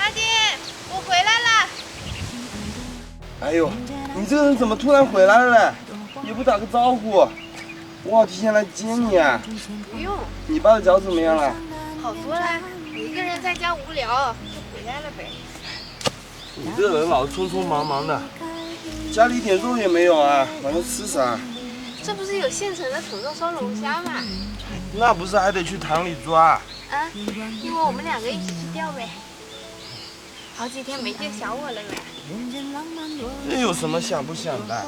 阿爹，我回来了。哎呦，你这个人怎么突然回来了嘞？也不打个招呼，我好提前来接你啊。不用，你爸的脚怎么样了？好多了。我一个人在家无聊，就回来了呗。你这个人老是匆匆忙忙的，家里一点肉也没有啊，晚上吃啥？这不是有现成的土豆烧龙虾吗？那不是还得去塘里抓？啊，因为我们两个一起去钓呗。好几天没见小我了呗。这有什么想不想的？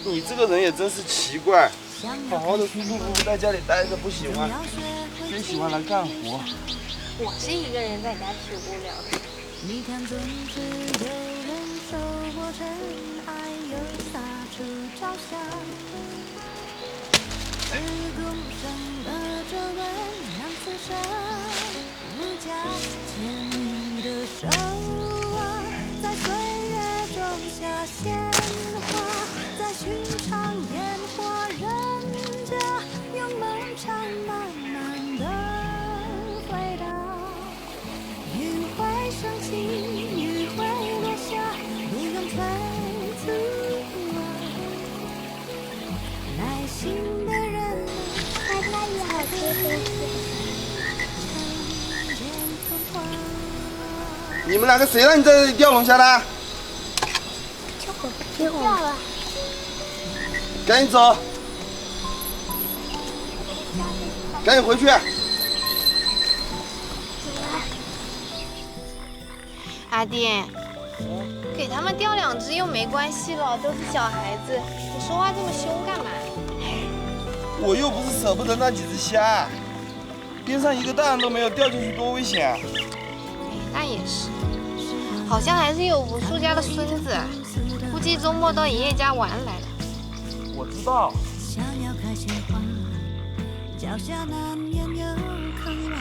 你这个人也真是奇怪，好好的舒舒服服在家里待着不喜欢，非喜欢来干活。我是一个人在家挺无聊的。你看，总是有人受过尘埃，又洒出朝霞。时光上的皱纹让此生无价，牵你的手啊，在岁月种下鲜花，在寻常烟火人家，用梦长慢慢的回答。雨会升起，雨会落下，不用催促啊。耐心的人，它也好吃东西。你们两个谁让你在这里钓龙虾的？这会不掉了。赶紧走，赶紧回去。阿爹，给他们钓2只又没关系了，都是小孩子，你说话这么凶干嘛？我又不是舍不得那几只虾，边上一个大人都没有，掉进去多危险啊！那也是，好像还是有武术家的孙子，估计周末到爷爷家玩来了。我知道。想要开鲜花，脚下难免有坑洼。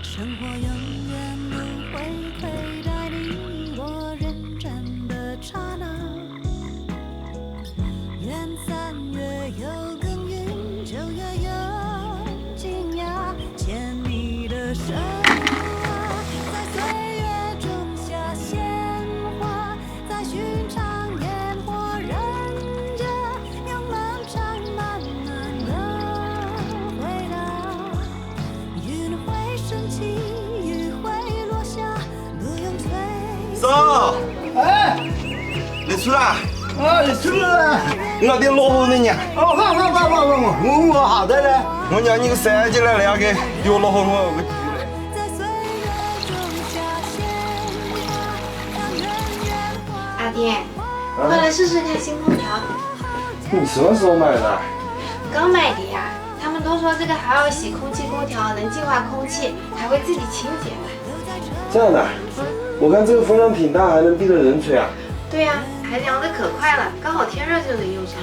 生活永远不会亏待你我认真的刹那。愿3月有耕耘，9月有惊讶，牵你的手啊，在岁月种下鲜花，在寻常烟火人家，用漫长慢慢的回答。云会升起，雨会落下，不用催。走。哎，你出来。啊，你出来了。我那点落后的你。哦，我好的嘞。我让你个3级来那个，比我落后我个弟嘞。在岁月种下鲜花，让人间花。阿爹，快来试试看新空调，你什么时候买的？刚买的呀。他们都说这个海尔洗空气空调能净化空气，还会自己清洁呢。这样的，我看这个风量挺大，还能逼着人吹啊。对呀，还凉得可快了，刚好天热就能用上。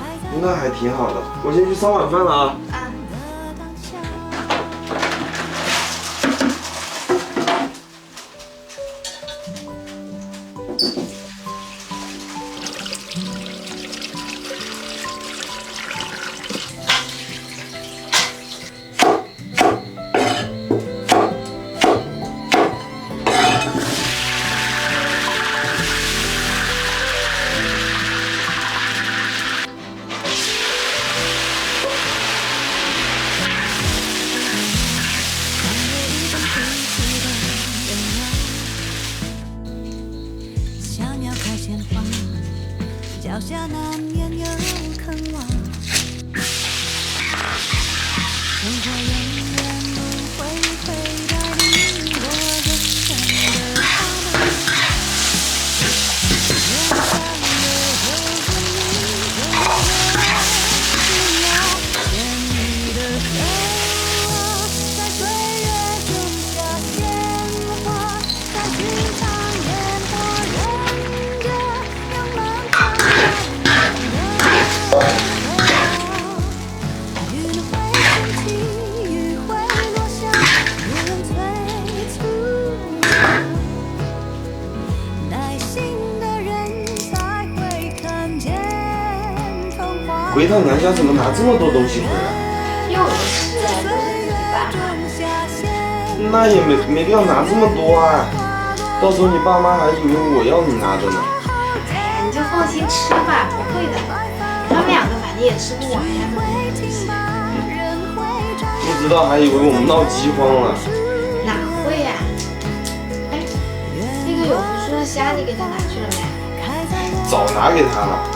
那还挺好的，我先去烧晚饭了啊。啊。想要开鲜花，脚下难免有坑洼。生活永远不会亏待你我认真的刹那。愿3月有耕耘，9月有惊讶，牵你的手啊，在岁月种下鲜花，在寻常烟火人家，用漫长慢慢的回答。云会升起，雨会落下，不用催促啊。耐心的人才会看见童话。回趟南乡怎么拿这么多东西回来？又有事啊，都是你吧。种下鲜那也没必要拿这么多啊，到时候你爸妈还以为我要你拿的呢。哎呀，你就放心吃吧，不会的。他们两个反正也吃不完呀，这么多东西。不知道还以为我们闹饥荒了。哪会呀？哎，那个有福叔的虾你给他拿去了没？早拿给他了。